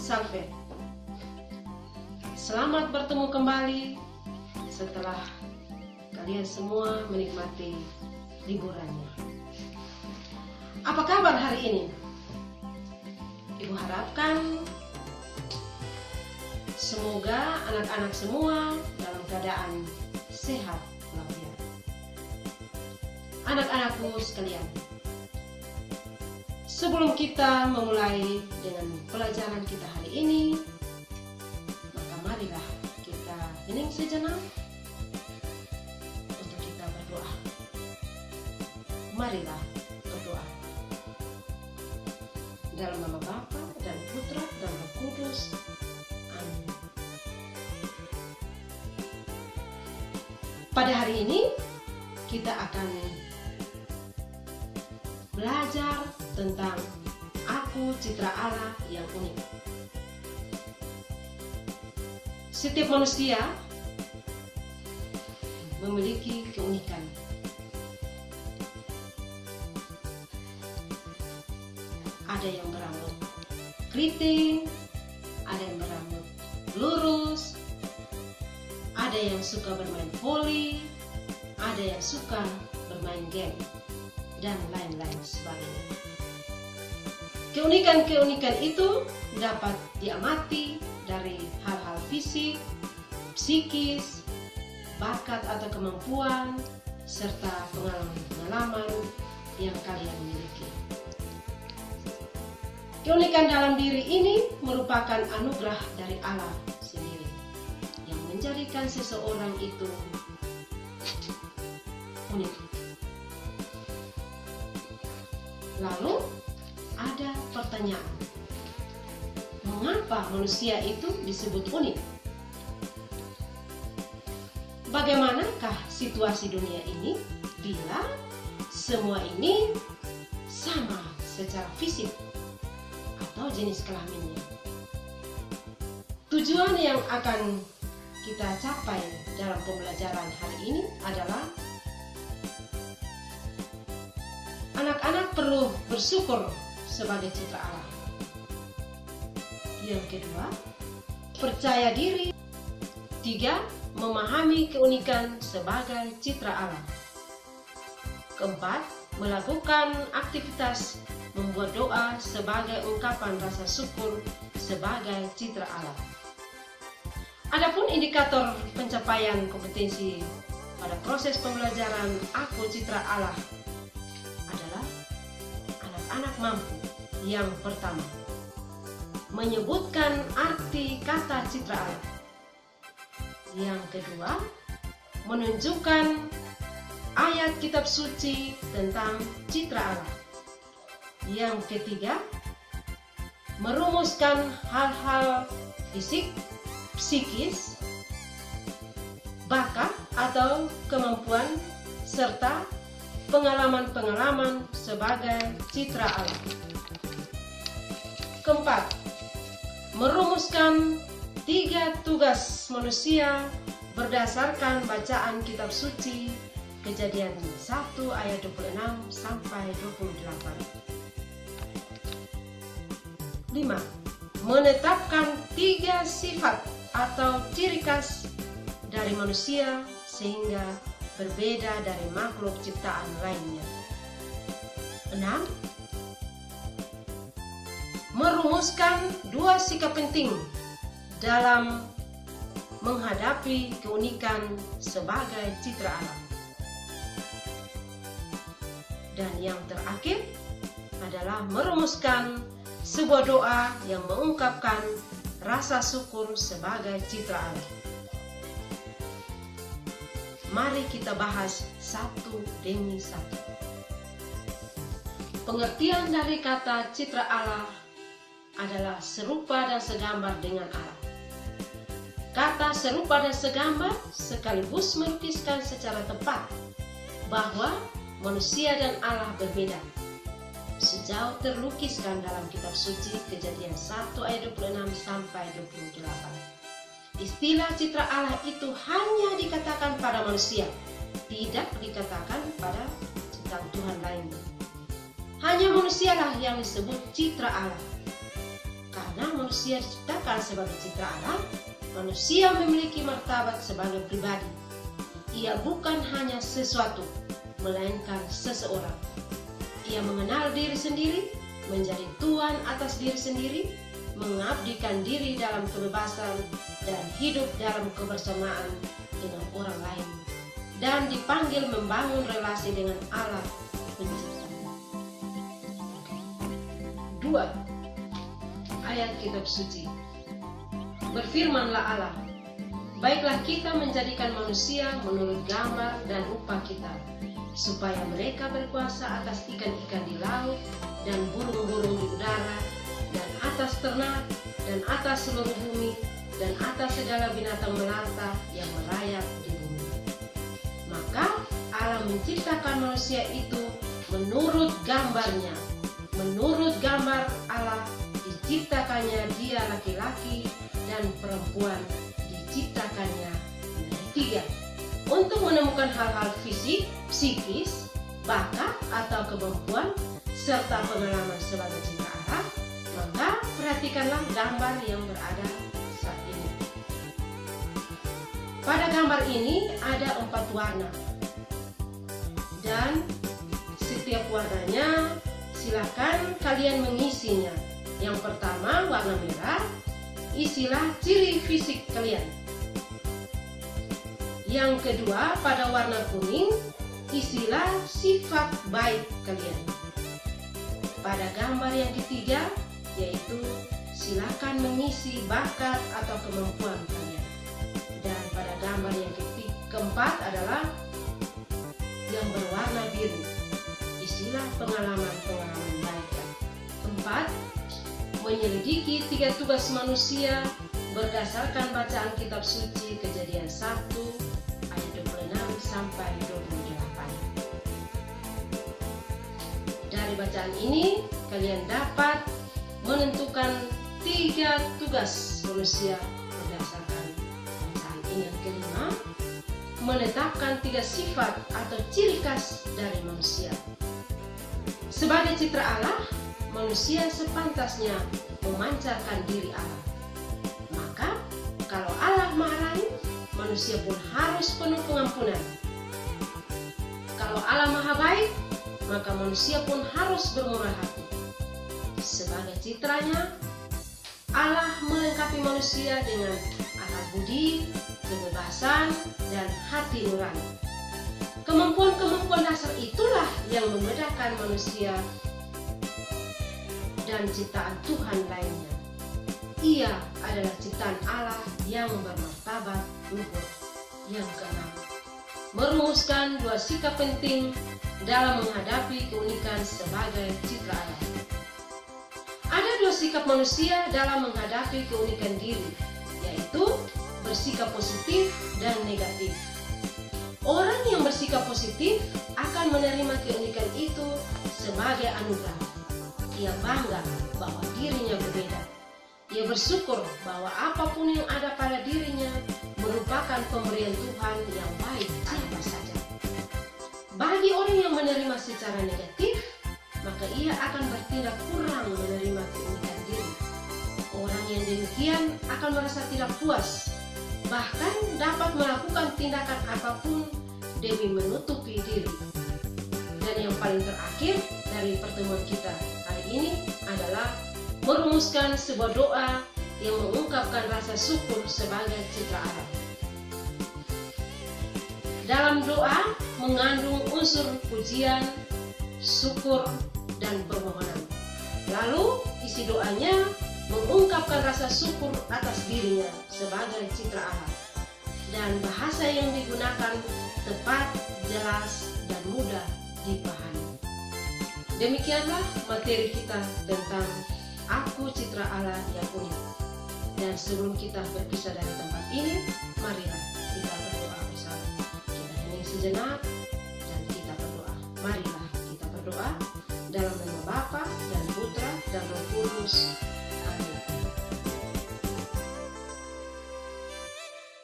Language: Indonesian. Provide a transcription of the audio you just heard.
Salve. Selamat bertemu kembali setelah kalian semua menikmati liburannya. Apa kabar hari ini? Ibu harapkan semoga anak-anak semua dalam keadaan sehat walafiat. Anak-anakku sekalian, sebelum kita memulai dengan pelajaran kita hari ini, maka marilah kita hening sejenak untuk kita berdoa. Marilah berdoa. Dalam nama Bapa dan Putra dan Roh Kudus. Amin. Pada hari ini kita akan belajar tentang aku citra Allah yang unik. Setiap manusia memiliki keunikan. Ada yang berambut keriting, ada yang berambut lurus, ada yang suka bermain voli, ada yang suka bermain game, dan lain-lain sebagainya. Keunikan-keunikan itu dapat diamati dari hal-hal fisik, psikis, bakat atau kemampuan, serta pengalaman-pengalaman yang kalian miliki. Keunikan dalam diri ini merupakan anugerah dari Allah sendiri yang menjadikan seseorang itu unik. Lalu ada pertanyaan, mengapa manusia itu disebut unik? Bagaimanakah situasi dunia ini bila semua ini sama secara fisik atau jenis kelaminnya? Tujuan yang akan kita capai dalam pembelajaran hari ini adalah anak-anak perlu bersyukur sebagai citra Allah. Yang kedua, percaya diri. 3, memahami keunikan sebagai citra Allah. Keempat, melakukan aktivitas membuat doa sebagai ungkapan rasa syukur sebagai citra Allah. Adapun indikator pencapaian kompetensi pada proses pembelajaran aku citra Allah adalah anak-anak mampu. Yang pertama, menyebutkan arti kata citra Allah. Yang kedua, menunjukkan ayat kitab suci tentang citra Allah. Yang ketiga, merumuskan hal-hal fisik, psikis, bakat atau kemampuan, serta pengalaman-pengalaman sebagai citra Allah. Keempat, merumuskan 3 tugas manusia berdasarkan bacaan kitab suci Kejadian 1 ayat 26 sampai 28. 5. Menetapkan 3 sifat atau ciri khas dari manusia sehingga berbeda dari makhluk ciptaan lainnya. 6. Merumuskan 2 sikap penting dalam menghadapi keunikan sebagai citra Allah. Dan yang terakhir adalah merumuskan sebuah doa yang mengungkapkan rasa syukur sebagai citra Allah. Mari kita bahas satu demi satu. Pengertian dari kata citra Allah adalah serupa dan segambar dengan Allah. Kata serupa dan segambar sekaligus melukiskan secara tepat bahwa manusia dan Allah berbeda. Sejauh terlukiskan dalam kitab suci Kejadian 1 ayat 26 sampai 28. Istilah citra Allah itu hanya dikatakan pada manusia, tidak dikatakan pada ciptaan Tuhan lainnya. Hanya manusialah yang disebut citra Allah. Karena manusia diciptakan sebagai citra Allah, manusia memiliki martabat sebagai pribadi. Ia bukan hanya sesuatu, melainkan seseorang. Ia mengenal diri sendiri, menjadi tuan atas diri sendiri, mengabdikan diri dalam kebebasan, dan hidup dalam kebersamaan dengan orang lain, dan dipanggil membangun relasi dengan Allah Pencipta. 2. Ayat kitab suci. Berfirmanlah Allah, baiklah kita menjadikan manusia menurut gambar dan rupa kita, supaya mereka berkuasa atas ikan-ikan di laut dan burung-burung di udara, dan atas ternak, dan atas seluruh bumi, dan atas segala binatang melata yang merayap di bumi. Maka Allah menciptakan manusia itu menurut gambarnya. Menurut gambar Allah diciptakannya dia laki-laki dan perempuan diciptakannya tiga. Untuk menemukan hal-hal fisik, psikis, bakat atau kemampuan, serta pengalaman sebagai citra Allah, maka perhatikanlah gambar yang berada saat ini. Pada gambar ini ada 4 warna, dan setiap warnanya silakan kalian mengisinya. Yang pertama warna merah, isilah ciri fisik kalian. Yang kedua pada warna kuning, isilah sifat baik kalian. Pada gambar yang ketiga, yaitu silakan mengisi bakat atau kemampuan kalian. Dan pada gambar yang keempat adalah yang berwarna biru, isilah pengalaman-pengalaman baik. 4. Menyelidiki 3 tugas manusia berdasarkan bacaan kitab suci Kejadian 1 ayat 26 sampai 28. Dari bacaan ini kalian dapat menentukan 3 tugas manusia berdasarkan bacaan ini. Yang kelima, menetapkan 3 sifat atau ciri khas dari manusia. Sebagai citra Allah, manusia sepantasnya memancarkan diri Allah. Maka, kalau Allah Maha Rahim, manusia pun harus penuh pengampunan. Kalau Allah Maha Baik, maka manusia pun harus bermurah hati. Sebagai citranya, Allah melengkapi manusia dengan akal budi, kebebasan, dan hati nurani. Kemampuan-kemampuan dasar itulah yang membedakan manusia dan ciptaan Tuhan lainnya. Ia adalah ciptaan Allah yang bermartabat luhur. Yang keenam, merumuskan 2 sikap penting dalam menghadapi keunikan sebagai citra Allah. Ada 2 sikap manusia dalam menghadapi keunikan diri, yaitu bersikap positif dan negatif. Orang yang bersikap positif akan menerima keunikan itu sebagai anugerah. Ia bangga bahwa dirinya berbeda. Ia bersyukur bahwa apapun yang ada pada dirinya merupakan pemberian Tuhan yang baik apa saja. Bagi orang yang menerima secara negatif, maka ia akan bertindak kurang menerima keunikan diri. Orang yang demikian akan merasa tidak puas, bahkan dapat melakukan tindakan apapun demi menutupi diri. Dan yang paling terakhir dari pertemuan kita hari ini adalah merumuskan sebuah doa yang mengungkapkan rasa syukur sebagai citra Allah. Dalam doa mengandung unsur pujian, syukur, dan permohonan. Lalu isi doanya mengungkapkan rasa syukur atas dirinya sebagai citra Allah. Dan bahasa yang digunakan tepat, jelas, dan mudah dipahami. Demikianlah materi kita tentang Aku Citra Allah yang Unik. Dan sebelum kita berpisah dari tempat ini, marilah kita berdoa bersama. Kita hening sejenak dan kita berdoa. Marilah kita berdoa dalam nama Bapa dan Putra dan Roh Kudus.